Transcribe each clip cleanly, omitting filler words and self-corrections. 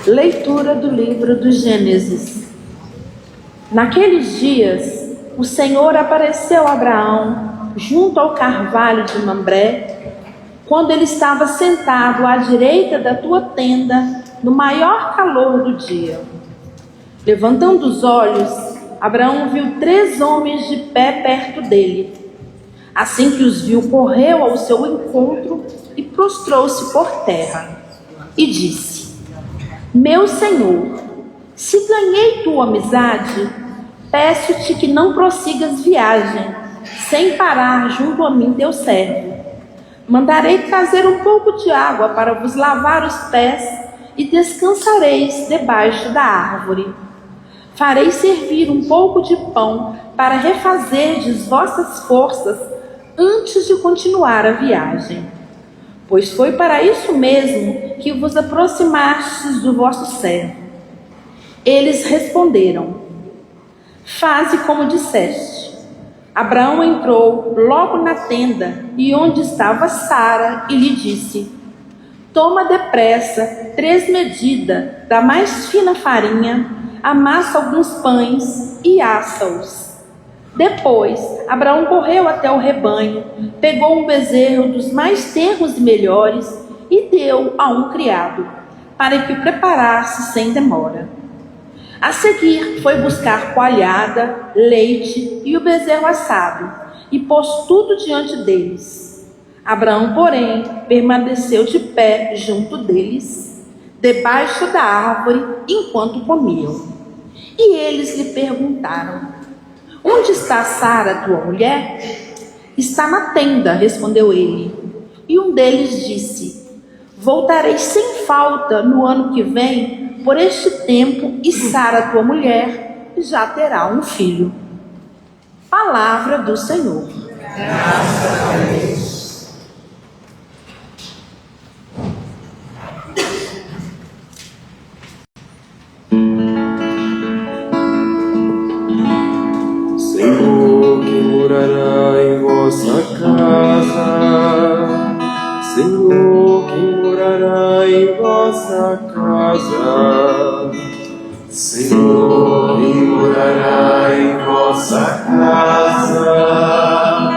Leitura do livro do Gênesis. Naqueles dias, o Senhor apareceu a Abraão junto ao carvalho de Mambré, quando ele estava sentado à direita da tua tenda, no maior calor do dia. Levantando os olhos, Abraão viu 3 homens de pé perto dele. Assim que os viu, correu ao seu encontro e prostrou-se por terra. E disse: Meu Senhor, se ganhei tua amizade, peço-te que não prossigas viagem, sem parar junto a mim teu servo. Mandarei trazer um pouco de água para vos lavar os pés e descansareis debaixo da árvore. Farei servir um pouco de pão para refazerdes vossas forças antes de continuar a viagem. Pois foi para isso mesmo que vos aproximastes do vosso servo. Eles responderam: Faze como disseste. Abraão entrou logo na tenda e onde estava Sara e lhe disse: Toma depressa 3 medidas da mais fina farinha, amassa alguns pães e assa-os. Depois, Abraão correu até o rebanho, pegou um bezerro dos mais tenros e melhores e deu a um criado, para que o preparasse sem demora. A seguir, foi buscar coalhada, leite e o bezerro assado, e pôs tudo diante deles. Abraão, porém, permaneceu de pé junto deles, debaixo da árvore, enquanto comiam. E eles lhe perguntaram: Onde está Sara, tua mulher? Está na tenda, respondeu ele. E um deles disse: Voltarei sem falta no ano que vem, por este tempo, e Sara, tua mulher, já terá um filho. Palavra do Senhor. Graças a Deus. Senhor, quem morará em vossa casa? Senhor, quem morará em vossa casa? Senhor, quem morará em vossa casa?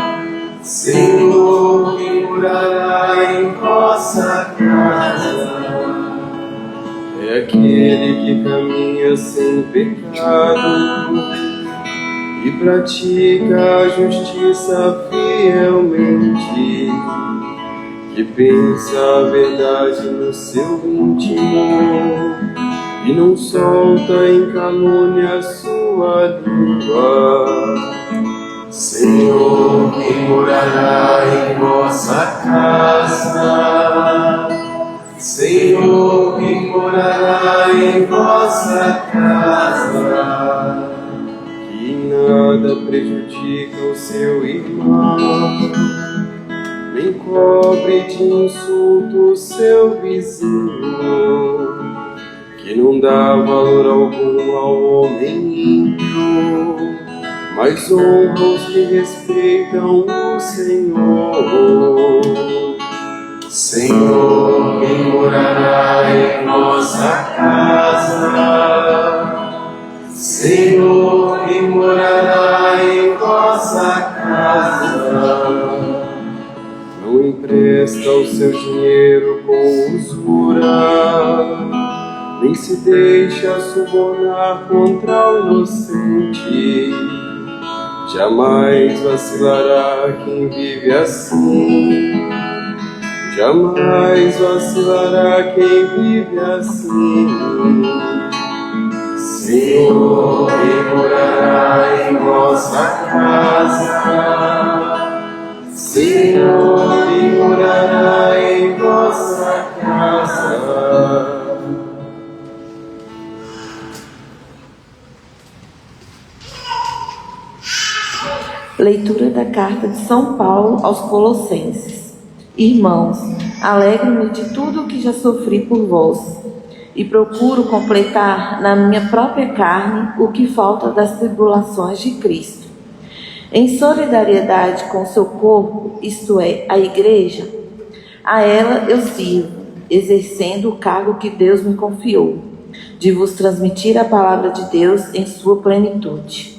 Senhor, quem morará em vossa casa? É aquele que caminha sem pecado e pratica a justiça fielmente, que pensa a verdade no seu íntimo e não solta em calúnia a sua língua. Senhor, quem morará em vossa casa? Senhor, quem morará em vossa casa? Que nada prejudica o seu irmão, nem cobre de insulto o seu vizinho, que não dá valor algum ao homem ímpio, mas honra os que respeitam o Senhor. Senhor, quem morará em vossa casa? Senhor, quem morará em vossa casa? Não empresta o seu dinheiro com usura, nem se deixa subornar contra o inocente. Jamais vacilará quem vive assim. Jamais vacilará quem vive assim. Senhor, quem morará em vossa casa? Senhor, quem morará em vossa casa? Leitura da carta de São Paulo aos Colossenses. Irmãos, alegro-me de tudo o que já sofri por vós, e procuro completar na minha própria carne o que falta das tribulações de Cristo. Em solidariedade com seu corpo, isto é, a Igreja, a ela eu sirvo, exercendo o cargo que Deus me confiou. de vos transmitir a palavra de Deus em sua plenitude.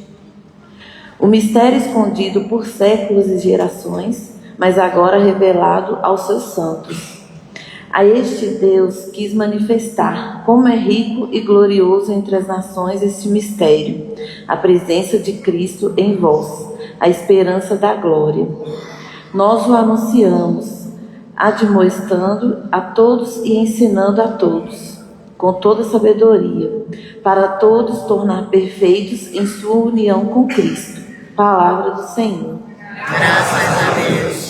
O mistério escondido por séculos e gerações, mas agora revelado aos seus santos. A este Deus quis manifestar como é rico e glorioso entre as nações este mistério, a presença de Cristo em vós, a esperança da glória. Nós o anunciamos, admoestando a todos e ensinando a todos, com toda sabedoria, para todos tornar perfeitos em sua união com Cristo. Palavra do Senhor. Graças a Deus.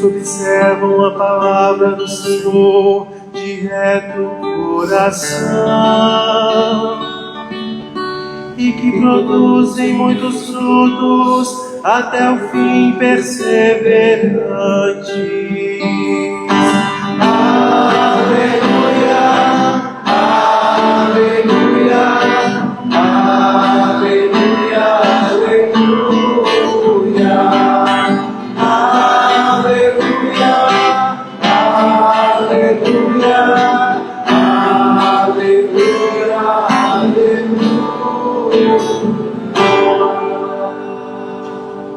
Observam a palavra do Senhor de reto coração e que produzem muitos frutos até o fim perseverantes. Aleluia, aleluia, aleluia,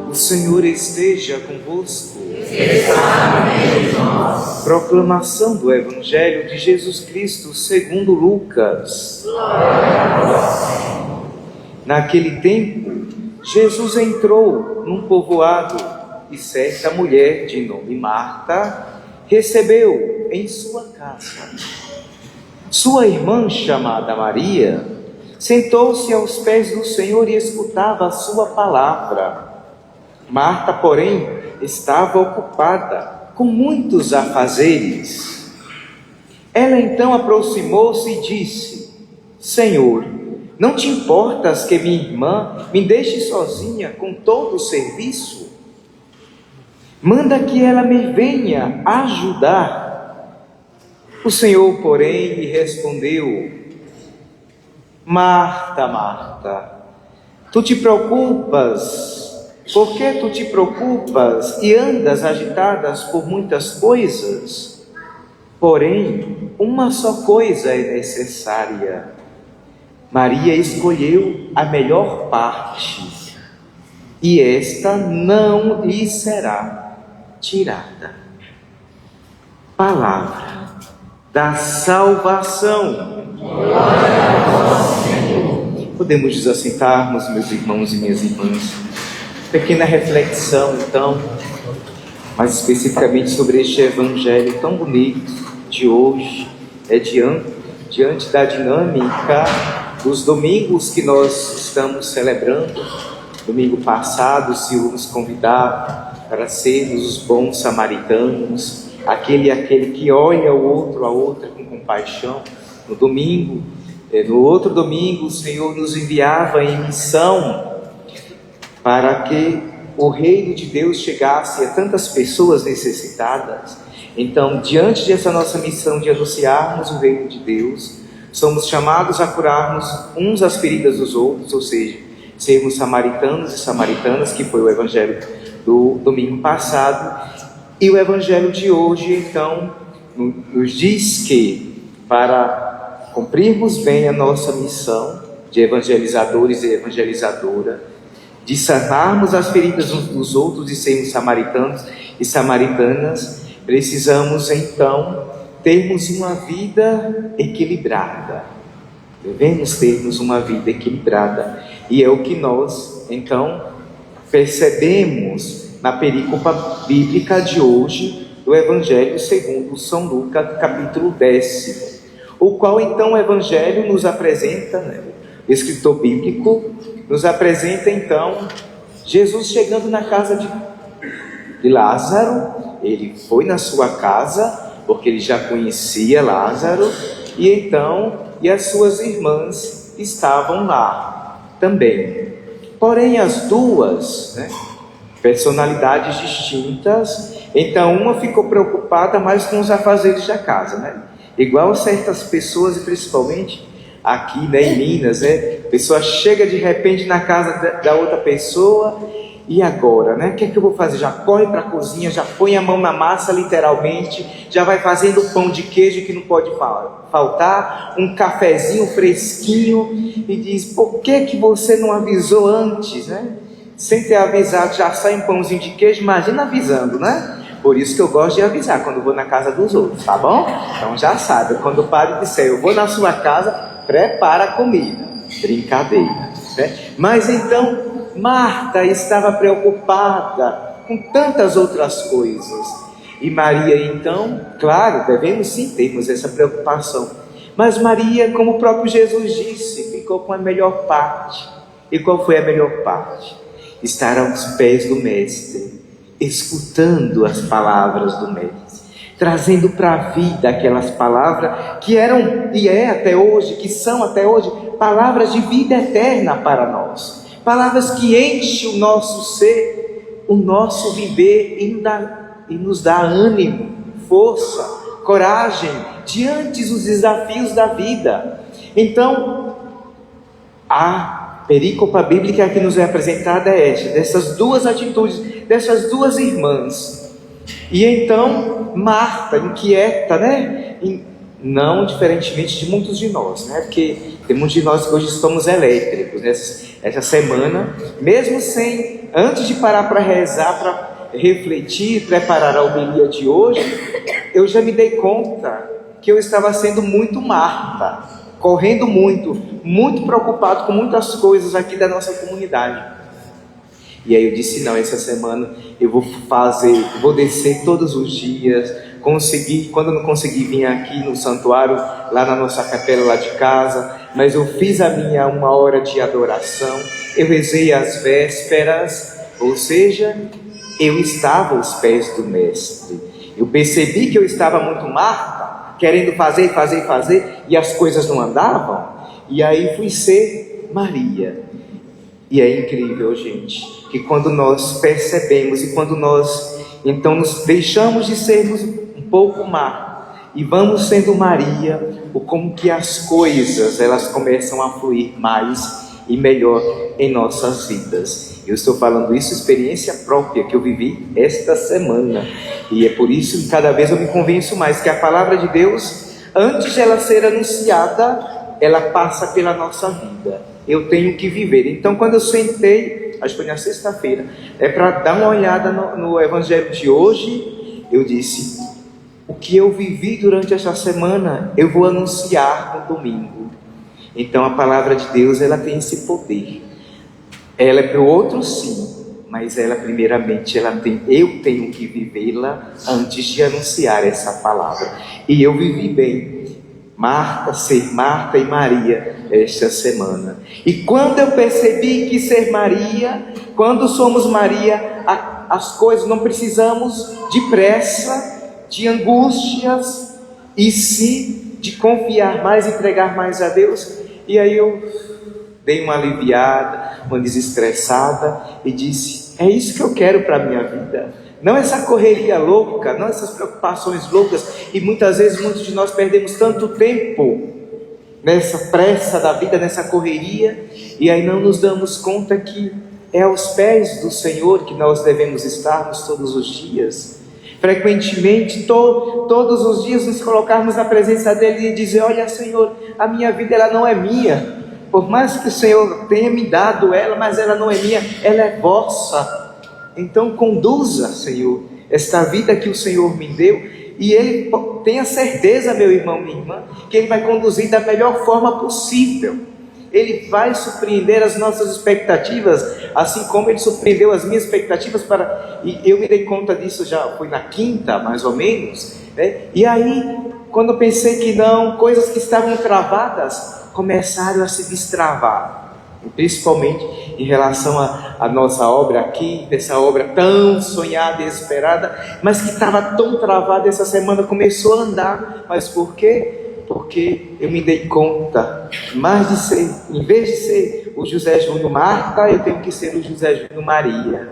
O Senhor esteja convosco. Proclamação do Evangelho de Jesus Cristo segundo Lucas. Naquele tempo, Jesus entrou num povoado e certa mulher de nome Marta recebeu em sua casa. Sua irmã, chamada Maria, sentou-se aos pés do Senhor e escutava a sua palavra. Marta, porém, estava ocupada com muitos afazeres. Ela então aproximou-se e disse: Senhor, não te importas que minha irmã me deixe sozinha com todo o serviço? Manda que ela me venha ajudar. O Senhor, porém, lhe respondeu: Marta, Marta, tu te preocupas. Por que tu te preocupas e andas agitadas por muitas coisas? Porém, uma só coisa é necessária. Maria escolheu a melhor parte, e esta não lhe será tirada. Palavra da salvação. Glória a vós, Senhor. Podemos nos assentarmos, meus irmãos e minhas irmãs. Pequena reflexão, então, mais especificamente sobre este evangelho tão bonito de hoje, diante da dinâmica dos domingos que nós estamos celebrando. Domingo passado, o Senhor nos convidava para sermos os bons samaritanos, aquele que olha o outro, a outra com compaixão. No outro domingo, o Senhor nos enviava em missão para que o reino de Deus chegasse a tantas pessoas necessitadas. Então, diante dessa nossa missão de anunciarmos o reino de Deus, somos chamados a curarmos uns as feridas dos outros, ou seja, sermos samaritanos e samaritanas, que foi o evangelho do domingo passado. E o evangelho de hoje, então, nos diz que para cumprirmos bem a nossa missão de evangelizadores e evangelizadora, de sanarmos as feridas uns dos outros e sermos samaritanos e samaritanas, precisamos então termos uma vida equilibrada. Devemos termos uma vida equilibrada. E é o que nós então percebemos na perícopa bíblica de hoje do Evangelho segundo São Lucas, capítulo 10, o qual então o Evangelho nos apresenta, o escritor bíblico nos apresenta então Jesus chegando na casa de Lázaro. Ele foi na sua casa porque ele já conhecia Lázaro, E as suas irmãs estavam lá também. Porém, as duas, né, personalidades distintas, então uma ficou preocupada mais com os afazeres da casa, né? Igual certas pessoas, e principalmente aqui, né, em Minas, né? A pessoa chega de repente na casa da outra pessoa, e agora, né? O que é que eu vou fazer? Já corre para a cozinha, já põe a mão na massa, literalmente, já vai fazendo pão de queijo que não pode faltar, um cafezinho fresquinho, e diz: por que você não avisou antes, né? Sem ter avisado, já sai um pãozinho de queijo, imagina avisando, né? Por isso que eu gosto de avisar quando vou na casa dos outros, tá bom? Então já sabe, quando o padre disser: eu vou na sua casa, prepara a comida. Brincadeira, né? Mas então Marta estava preocupada com tantas outras coisas. E Maria, então, claro, devemos sim termos essa preocupação. Mas Maria, como o próprio Jesus disse, ficou com a melhor parte. E qual foi a melhor parte? Estar aos pés do Mestre, escutando as palavras do Mestre, trazendo para a vida aquelas palavras que eram e até hoje, que são até hoje, palavras de vida eterna para nós. Palavras que enchem o nosso ser, o nosso viver e nos dá ânimo, força, coragem diante dos desafios da vida. Então, a perícopa bíblica que nos é apresentada é esta, dessas duas atitudes, dessas duas irmãs. E então, Marta, inquieta, né? Não diferentemente de muitos de nós, né? Porque tem muitos de nós que hoje estamos elétricos. Essa semana, mesmo sem, antes de parar para rezar, para refletir, preparar a homilia de hoje, eu já me dei conta que eu estava sendo muito Marta, correndo muito preocupado com muitas coisas aqui da nossa comunidade. E aí eu disse: não, essa semana eu vou descer todos os dias. Quando eu não consegui vir aqui no santuário, lá na nossa capela lá de casa, mas eu fiz a minha 1 hora de adoração, eu rezei as vésperas, ou seja, eu estava aos pés do Mestre. Eu percebi que eu estava muito Marta, querendo fazer, e as coisas não andavam, e aí fui ser Maria. E é incrível, gente, que quando nós percebemos e quando nós então nos deixamos de sermos um pouco Marta e vamos sendo Maria, como que as coisas elas começam a fluir mais e melhor em nossas vidas. Eu estou falando isso, experiência própria que eu vivi esta semana, e é por isso que cada vez eu me convenço mais que a palavra de Deus, antes de ela ser anunciada, ela passa pela nossa vida. Eu tenho que viver. Então, quando eu sentei, acho que foi na sexta-feira, para dar uma olhada no evangelho de hoje, eu disse: o que eu vivi durante essa semana, eu vou anunciar no domingo. Então, a palavra de Deus, ela tem esse poder. Ela é para o outro, sim, mas ela, primeiramente, eu tenho que vivê-la antes de anunciar essa palavra. E eu vivi bem. Ser Marta e Maria esta semana. E quando eu percebi que ser Maria, quando somos Maria, as coisas não precisamos de pressa, de angústias, e sim de confiar mais, entregar mais a Deus. E aí eu dei uma aliviada, uma desestressada e disse: é isso que eu quero para a minha vida. Não essa correria louca, não essas preocupações loucas. E muitas vezes muitos de nós perdemos tanto tempo nessa pressa da vida, nessa correria, e aí não nos damos conta que é aos pés do Senhor que nós devemos estarmos todos os dias. Frequentemente, todos os dias nos colocarmos na presença dele e dizer: olha, Senhor, a minha vida ela não é minha. Por mais que o Senhor tenha me dado ela, mas ela não é minha, ela é vossa. Então conduza, Senhor, esta vida que o Senhor me deu, e Ele tenha certeza, meu irmão, minha irmã, que Ele vai conduzir da melhor forma possível. Ele vai surpreender as nossas expectativas, assim como Ele surpreendeu as minhas expectativas e eu me dei conta disso, já foi na quinta, mais ou menos, né? E aí, quando eu pensei que não, coisas que estavam travadas começaram a se destravar. Principalmente em relação à nossa obra aqui, dessa obra tão sonhada e esperada, mas que estava tão travada, essa semana começou a andar. Mas por quê? porque eu me dei conta, em vez de ser o José Júnior Marta, eu tenho que ser o José Júnior Maria,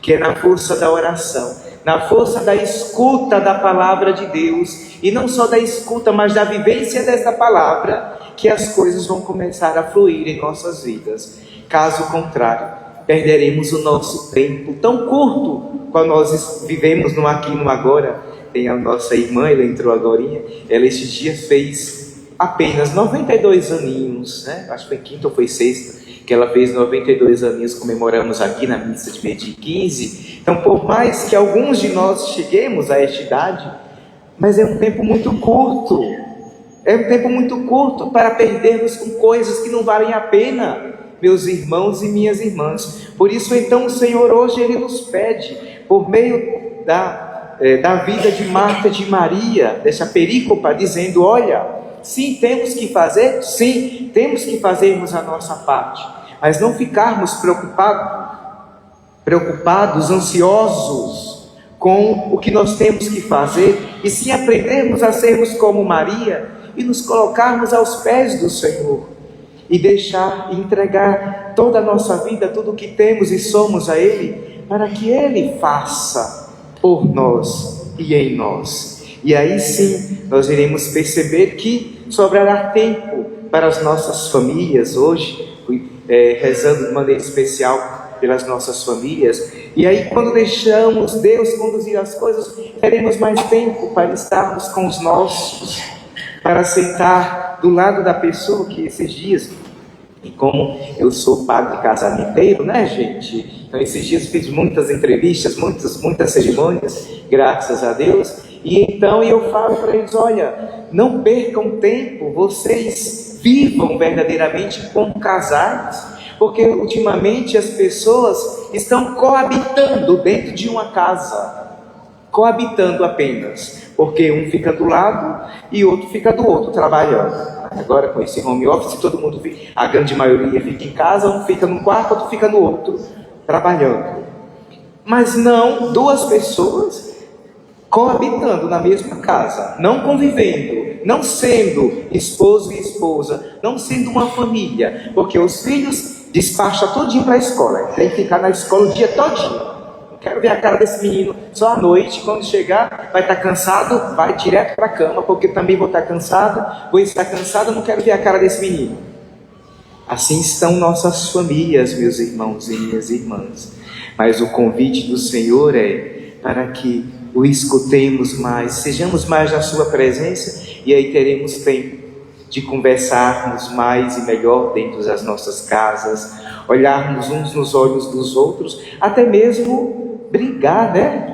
que é na força da oração, na força da escuta da palavra de Deus, e não só da escuta, mas da vivência dessa palavra, que as coisas vão começar a fluir em nossas vidas. Caso contrário, perderemos o nosso tempo tão curto, quando nós vivemos no aqui e no agora. Tem a nossa irmã, ela entrou agorinha, ela este dia fez apenas 92 aninhos, né? Acho que foi quinta ou foi sexta, que ela fez 92 aninhos, comemoramos aqui na missa de meio-dia 15. Então, por mais que alguns de nós cheguemos a esta idade, mas é um tempo muito curto, para perdermos com coisas que não valem a pena, meus irmãos e minhas irmãs. Por isso, então, o Senhor hoje, Ele nos pede, por meio da vida de Marta e de Maria, dessa perícopa, dizendo: olha, sim, temos que fazermos a nossa parte, mas não ficarmos preocupados, ansiosos com o que nós temos que fazer, e sim aprendermos a sermos como Maria e nos colocarmos aos pés do Senhor e entregar toda a nossa vida, tudo o que temos e somos a Ele, para que Ele faça por nós e em nós. E aí sim nós iremos perceber que sobrará tempo para as nossas famílias. Hoje rezando de maneira especial pelas nossas famílias, e aí quando deixamos Deus conduzir as coisas, teremos mais tempo para estarmos com os nossos, para sentar do lado da pessoa que esses dias, e como eu sou padre casamenteiro, né, gente? Então esses dias fiz muitas entrevistas, muitas cerimônias, graças a Deus, e então eu falo para eles: olha, não percam tempo, vocês vivam verdadeiramente como casais, porque ultimamente as pessoas estão coabitando dentro de uma casa, coabitando apenas, porque um fica do lado e outro fica do outro trabalhando. Agora com esse home office, todo mundo, a grande maioria fica em casa, um fica num quarto, outro fica no outro trabalhando. Mas não duas pessoas coabitando na mesma casa, não convivendo, não sendo esposo e esposa, não sendo uma família, porque os filhos despacham todinho para a escola, tem que ficar na escola o dia todinho. Não quero ver a cara desse menino só à noite, quando chegar vai estar cansado, vai direto para a cama, porque também vou estar cansado, não quero ver a cara desse menino. Assim estão nossas famílias, meus irmãos e minhas irmãs, mas o convite do Senhor é para que o escutemos mais, sejamos mais na sua presença, e aí teremos tempo de conversarmos mais e melhor dentro das nossas casas, olharmos uns nos olhos dos outros, até mesmo brigar, né?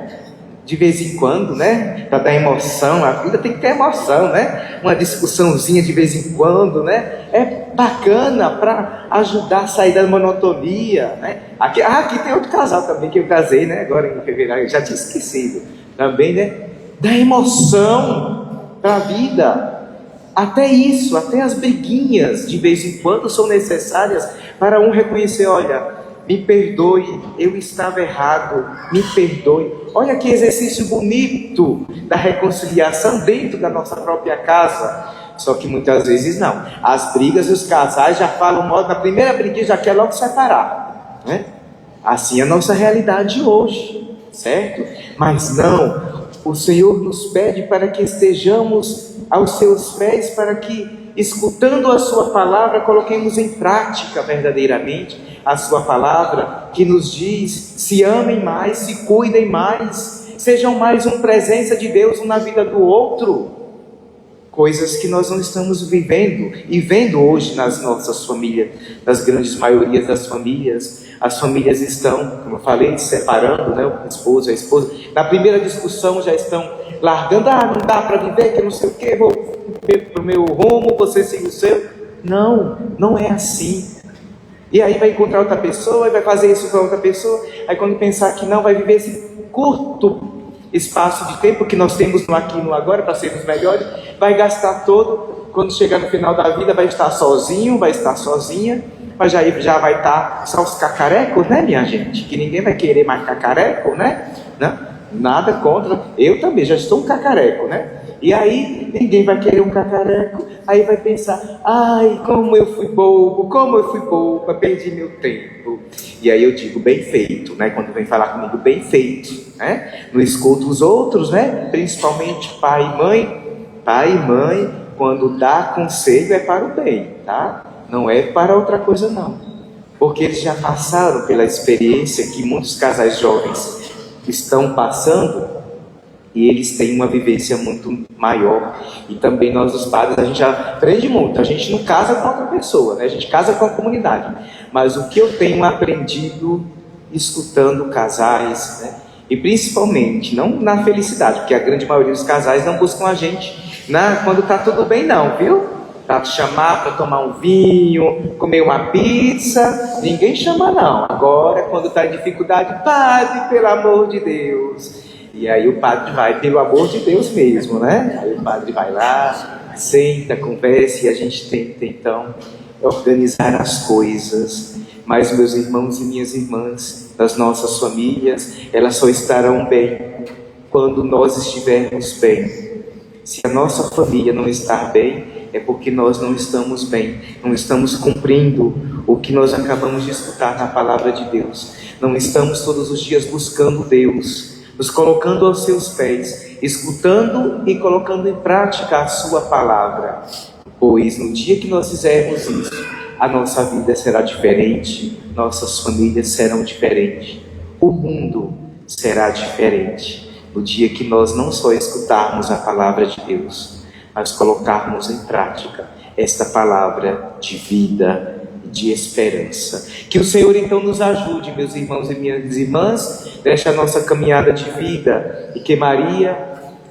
De vez em quando, né? Para dar emoção, a vida tem que ter emoção, né? Uma discussãozinha de vez em quando, né? É bacana para ajudar a sair da monotonia, né? Aqui tem outro casal também que eu casei, né? Agora em fevereiro, eu já tinha esquecido também, né? Dá emoção para a vida. Até isso, até as briguinhas de vez em quando são necessárias para um reconhecer: olha, me perdoe, eu estava errado, me perdoe. Olha que exercício bonito da reconciliação dentro da nossa própria casa. Só que muitas vezes não. As brigas e os casais já falam modo, na primeira briguinha já quer logo separar, né? Assim é a nossa realidade hoje, certo? Mas não, o Senhor nos pede para que estejamos aos seus pés, para que, escutando a sua palavra, coloquemos em prática verdadeiramente a sua palavra, que nos diz: se amem mais, se cuidem mais, sejam mais uma presença de Deus um na vida do outro. Coisas que nós não estamos vivendo e vendo hoje nas nossas famílias, nas grandes maiorias das famílias. As famílias estão, como eu falei, se separando, né? O esposo e a esposa, na primeira discussão já estão largando: não dá para viver, que eu não sei o que, vou para o meu rumo, você siga o seu. Não é assim. E aí vai encontrar outra pessoa e vai fazer isso para outra pessoa. Aí quando pensar que não vai viver esse curto espaço de tempo que nós temos no aqui e no agora para sermos melhores, vai gastar todo. Quando chegar no final da vida vai estar sozinho, vai estar sozinha, mas já vai estar só os cacarecos, né, minha gente? Que ninguém vai querer mais cacareco, né? Não, nada contra, eu também já estou um cacareco, né? E aí ninguém vai querer um cacareco, aí vai pensar, ai, como eu fui boba, perdi meu tempo. E aí eu digo, bem feito, né? Quando vem falar comigo, bem feito, né? Não escuto os outros, né? Principalmente pai e mãe. Pai e mãe, quando dá conselho é para o bem, tá? Não é para outra coisa não. Porque eles já passaram pela experiência que muitos casais jovens estão passando, e eles têm uma vivência muito maior. E também nós, os padres, a gente já aprende muito. A gente não casa com outra pessoa, né? A gente casa com a comunidade. Mas o que eu tenho aprendido escutando casais, né? E principalmente, não na felicidade, porque a grande maioria dos casais não buscam a gente quando está tudo bem não, viu? Para te chamar para tomar um vinho, comer uma pizza, ninguém chama não. Agora, quando está em dificuldade, padre, pelo amor de Deus. E aí o padre vai, pelo amor de Deus mesmo, né? Aí o padre vai lá, senta, conversa, e a gente tenta então organizar as coisas. Mas meus irmãos e minhas irmãs, das nossas famílias, elas só estarão bem quando nós estivermos bem. Se a nossa família não estar bem, é porque nós não estamos bem, não estamos cumprindo o que nós acabamos de escutar na palavra de Deus. Não estamos todos os dias buscando Deus, nos colocando aos seus pés, escutando e colocando em prática a sua palavra. Pois no dia que nós fizermos isso, a nossa vida será diferente, nossas famílias serão diferentes, o mundo será diferente. No dia que nós não só escutarmos a palavra de Deus, mas colocarmos em prática esta palavra de vida, de esperança. Que o Senhor então nos ajude, meus irmãos e minhas irmãs, nesta nossa caminhada de vida, e que Maria,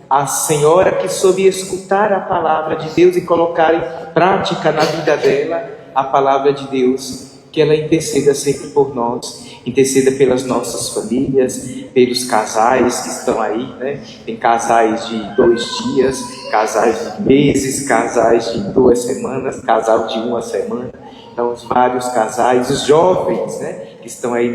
a Senhora que soube escutar a palavra de Deus e colocar em prática na vida dela a palavra de Deus, que ela interceda sempre por nós, interceda pelas nossas famílias, pelos casais que estão aí, né? Tem casais de 2 dias, casais de meses, casais de 2 semanas, casal de 1 semana. Então, os vários casais, os jovens, né, que estão aí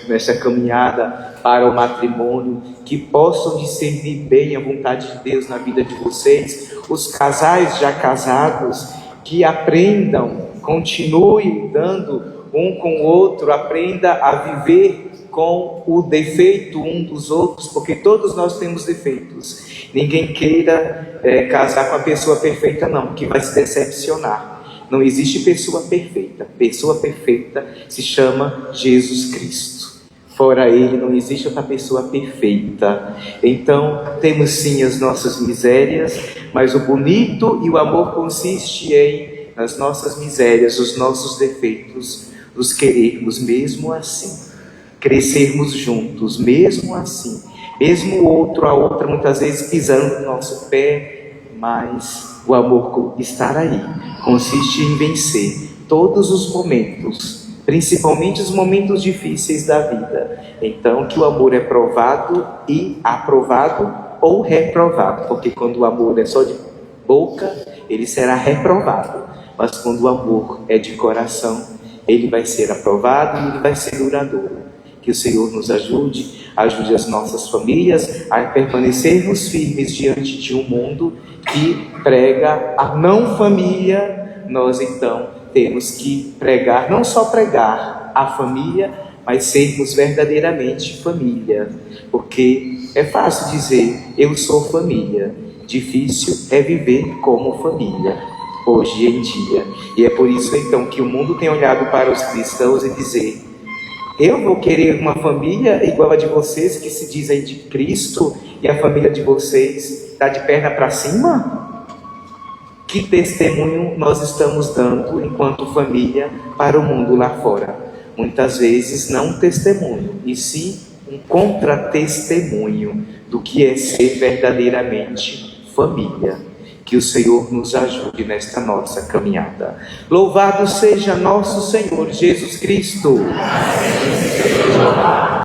nessa caminhada para o matrimônio, que possam discernir bem a vontade de Deus na vida de vocês. Os casais já casados, que aprendam, continuem dando um com o outro, aprenda a viver com o defeito um dos outros, porque todos nós temos defeitos. Ninguém queira casar com a pessoa perfeita não, porque vai se decepcionar. Não existe pessoa perfeita se chama Jesus Cristo. Fora Ele não existe outra pessoa perfeita. Então temos sim as nossas misérias, mas o bonito e o amor consiste nas nossas misérias, os nossos defeitos, nos querermos mesmo assim, crescermos juntos mesmo assim, mesmo o outro, a outra muitas vezes pisando no nosso pé, mas o amor estar aí consiste em vencer todos os momentos, principalmente os momentos difíceis da vida. Então que o amor é provado e aprovado ou reprovado, porque quando o amor é só de boca, ele será reprovado, mas quando o amor é de coração, ele vai ser aprovado e ele vai ser duradouro. Que o Senhor nos ajude as nossas famílias a permanecermos firmes diante de um mundo que prega a não família. Nós então temos que pregar, não só pregar a família, mas sermos verdadeiramente família. Porque é fácil dizer, eu sou família. Difícil é viver como família hoje em dia. E é por isso então que o mundo tem olhado para os cristãos e dizer, eu vou querer uma família igual a de vocês, que se dizem de Cristo, e a família de vocês está de perna para cima? Que testemunho nós estamos dando enquanto família para o mundo lá fora? Muitas vezes não um testemunho, e sim um contra-testemunho do que é ser verdadeiramente família. Que o Senhor nos ajude nesta nossa caminhada. Louvado seja nosso Senhor Jesus Cristo.